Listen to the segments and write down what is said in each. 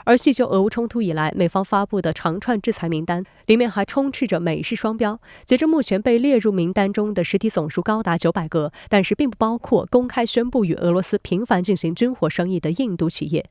而细究俄乌冲突以来，美方发布的长串制裁名单里面还充斥着美式双标。截至目前，被列入名单中的实体总数高达900个，但是并不包括公开宣布与俄罗斯频繁进行军火生意的印度企业。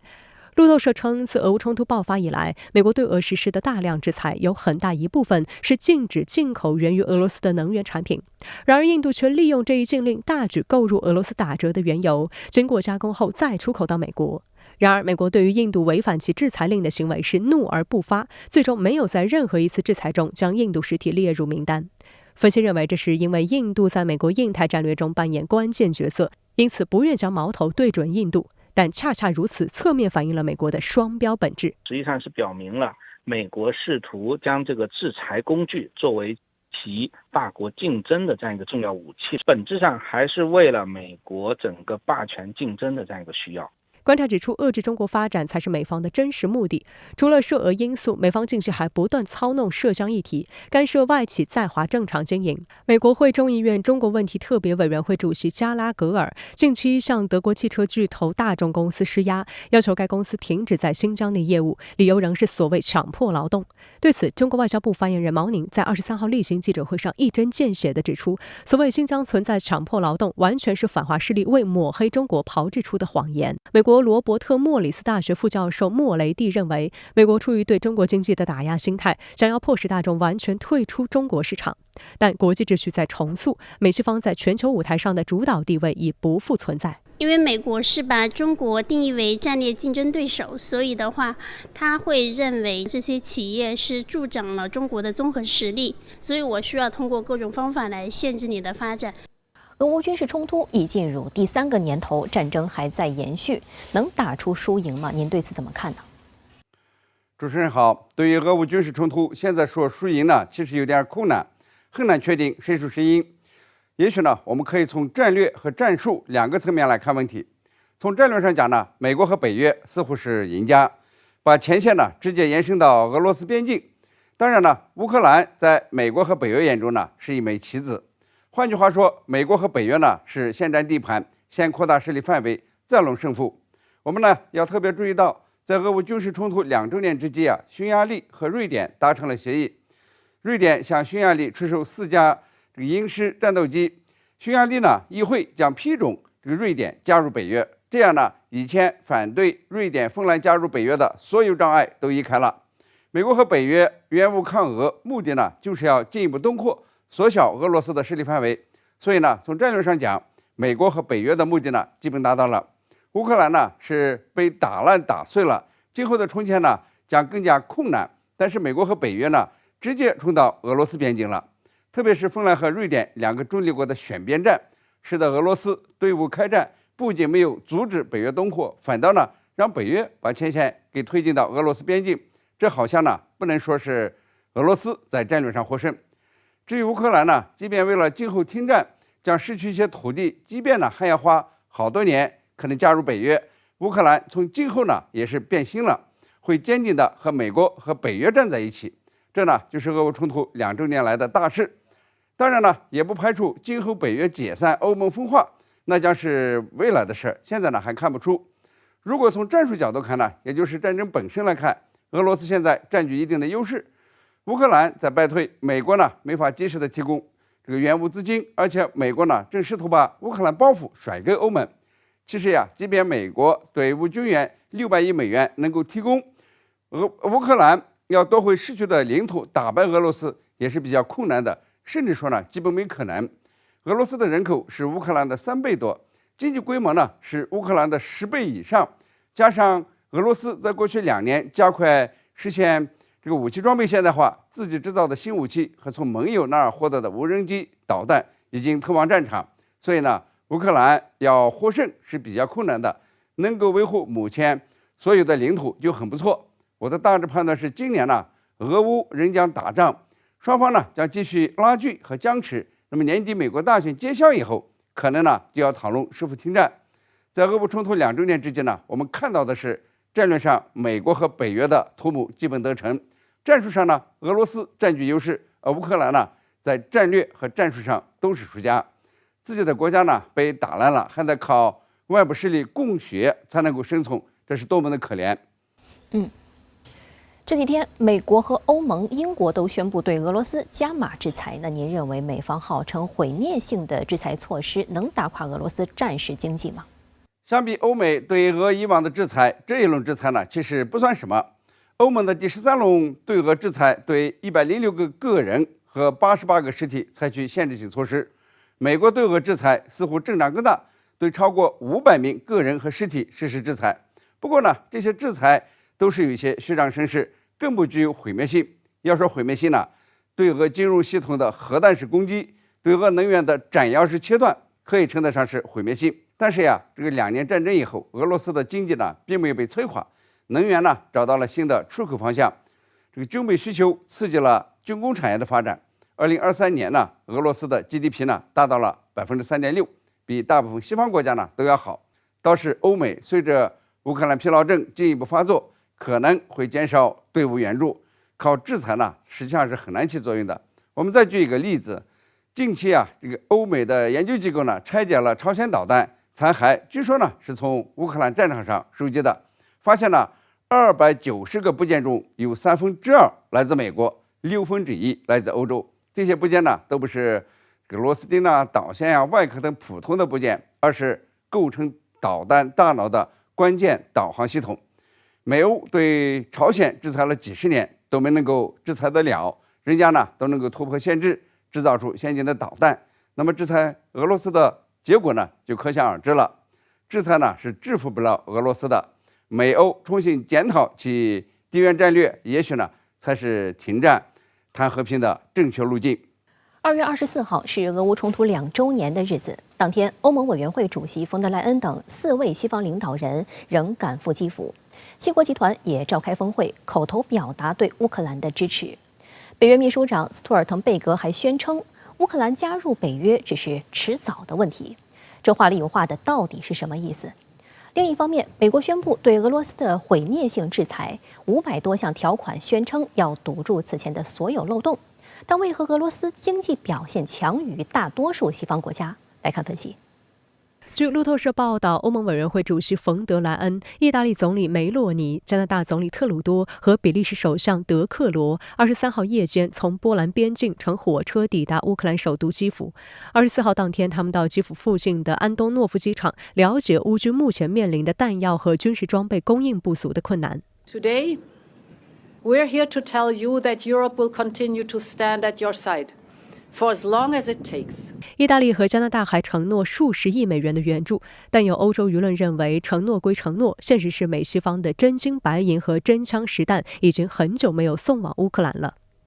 路透社称，自俄乌冲突爆发以来，美国对俄实施的大量制裁有很大一部分是禁止进口源于俄罗斯的能源产品。然而，印度却利用这一禁令大举购入俄罗斯打折的原油，经过加工后再出口到美国。然而，美国对于印度违反其制裁令的行为是怒而不发，最终没有在任何一次制裁中将印度实体列入名单。分析认为，这是因为印度在美国印太战略中扮演关键角色，因此不愿将矛头对准印度。但恰恰如此，侧面反映了美国的双标本质。实际上是表明了美国试图将这个制裁工具作为其大国竞争的这样一个重要武器，本质上还是为了美国整个霸权竞争的这样一个需要。观察指出，遏制中国发展才是美方的真实目的。除了涉俄因素，美方近期还不断操弄涉疆议题，干涉外企在华正常经营。美国会众议院中国问题特别委员会主席加拉格尔近期向德国汽车巨头大众公司施压，要求该公司停止在新疆内业务，理由仍是所谓强迫劳动。对此，中国外交部发言人毛宁在23号例行记者会上一针见血地指出，所谓新疆存在强迫劳动，完全是反华势力为抹黑中国炮制出的谎言。美国罗伯特莫里斯大学副教授莫雷蒂认为，美国出于对中国经济的打压心态，想要迫使大众完全退出中国市场。但国际秩序在重塑，美西方在全球舞台上的主导地位已不复存在。因为美国是把中国定义为战略竞争对手，所以的话，他会认为这些企业是助长了中国的综合实力，所以我需要通过各种方法来限制你的发展。俄乌军事冲突已进入第3个年头，战争还在延续，能打出输赢吗？您对此怎么看呢？主持人好，对于俄乌军事冲突，现在说输赢呢，其实有点困难，很难确定谁输谁赢。也许呢，我们可以从战略和战术2个层面来看问题。从战略上讲呢，美国和北约似乎是赢家，把前线呢直接延伸到俄罗斯边境。当然呢，乌克兰在美国和北约眼中呢是一枚棋子。换句话说，美国和北约呢是先占地盘，先扩大势力范围，再论胜负。我们呢要特别注意到，在俄乌军事冲突2周年之际啊，匈牙利和瑞典达成了协议。瑞典向匈牙利出售4架鹰狮战斗机，匈牙利呢议会将批准瑞典加入北约。这样呢，以前反对瑞典、芬兰加入北约的所有障碍都移开了。美国和北约援乌抗俄，目的呢就是要进一步东扩，缩小俄罗斯的势力范围。所以呢，从战略上讲，美国和北约的目的呢基本达到了。乌克兰呢是被打烂打碎了，今后的重建呢将更加困难。但是美国和北约呢直接冲到俄罗斯边境了，特别是芬兰和瑞典2个中立国的选边站，使得俄罗斯对乌开战不仅没有阻止北约东扩，反倒呢让北约把前线给推进到俄罗斯边境。这好像呢不能说是俄罗斯在战略上获胜。至于乌克兰呢，即便为了今后停战将失去一些土地，即便呢还要花好多年可能加入北约，乌克兰从今后呢也是变心了，会坚定的和美国和北约站在一起。这呢就是俄乌冲突2周年来的大事。当然呢，也不排除今后北约解散、欧盟分化，那将是未来的事，现在呢还看不出。如果从战术角度看呢，也就是战争本身来看，俄罗斯现在占据一定的优势，乌克兰在败退，美国呢没法及时的提供这个援乌资金，而且美国呢正试图把乌克兰包袱甩给欧盟。其实呀，即便美国对乌军援600亿美元能够提供，乌克兰要夺回失去的领土，打败俄罗斯也是比较困难的，甚至说呢基本没可能。俄罗斯的人口是乌克兰的3倍多，经济规模呢是乌克兰的10倍以上，加上俄罗斯在过去2年加快实现这个武器装备现代化，自己制造的新武器和从盟友那儿获得的无人机、导弹已经投往战场，所以呢，乌克兰要获胜是比较困难的，能够维护目前所有的领土就很不错。我的大致判断是，今年呢，俄乌仍将打仗，双方呢将继续拉锯和僵持。那么年底美国大选揭晓以后，可能呢就要讨论是否停战。在俄乌冲突2周年之际呢，我们看到的是战略上美国和北约的图谋基本得逞，战术上呢俄罗斯占据优势，而乌克兰呢在战略和战术上都是输家。自己的国家呢被打烂了，还得靠外部势力供血才能够生存，这是多么的可怜。这几天，美国和欧盟、英国都宣布对俄罗斯加码制裁。那您认为美方号称毁灭性的制裁措施能打垮俄罗斯战时经济吗？相比欧美对俄以往的制裁，这一轮制裁呢，其实不算什么。欧盟的第13轮对俄制裁对106个个人和88个实体采取限制性措施，美国对俄制裁似乎阵仗更大，对超过500名个人和实体实施制裁。不过呢，这些制裁都是有一些虚张声势，更不具有毁灭性。要说毁灭性呢，对俄金融系统的核弹式攻击，对俄能源的斩摇式切断，可以称得上是毁灭性。但是呀，这个2年战争以后，俄罗斯的经济呢并没有被摧垮，能源呢找到了新的出口方向，这个军备需求刺激了军工产业的发展。2023年呢，俄罗斯的 GDP 呢达到了3.6%，比大部分西方国家呢都要好。倒是欧美随着乌克兰疲劳症进一步发作，可能会减少队伍援助，靠制裁呢实际上是很难起作用的。我们再举一个例子，近期啊，这个欧美的研究机构呢拆解了朝鲜导弹残骸，据说呢是从乌克兰战场上收集的，发现了290个部件中有2/3来自美国，1/6来自欧洲。这些部件呢都不是螺丝钉啊、导线啊、外壳等普通的部件，而是构成导弹大脑的关键导航系统。美欧对朝鲜制裁了几十年都没能够制裁得了，人家呢都能够突破限制，制造出先进的导弹。那么制裁俄罗斯的结果呢就可想而知了。制裁呢是制服不了俄罗斯的，美欧重新检讨其地缘战略，也许呢才是停战谈和平的正确路径。2月24号是俄乌冲突2周年的日子，当天欧盟委员会主席冯德莱恩等4位西方领导人仍赶赴基辅，七国集团也召开峰会，口头表达对乌克兰的支持。北约秘书长斯托尔滕贝格还宣称，乌克兰加入北约只是迟早的问题。这话里有话的到底是什么意思？另一方面，美国宣布对俄罗斯的毁灭性制裁，500多项条款宣称要堵住此前的所有漏洞。但为何俄罗斯经济表现强于大多数西方国家？来看分析。据路透社报道，欧盟委员会主席冯德莱恩、意大利总理梅洛尼、加拿大总理特鲁多和比利时首相德克罗23号夜间从波兰边境乘火车抵达乌克兰首都基辅。24号当天，他们到基辅附近的安东诺夫机场，了解乌军目前面临的弹药和军事装备供应不足的困难。Today, we're here to tell you that Europe will continue to stand at your side.For as long as it takes. 意大利和加拿大还承诺数十亿美元的援助，但有欧洲舆论认为，承诺归承诺，现实是美西方的真金白银和真枪实弹已经很久没有送往乌克兰了。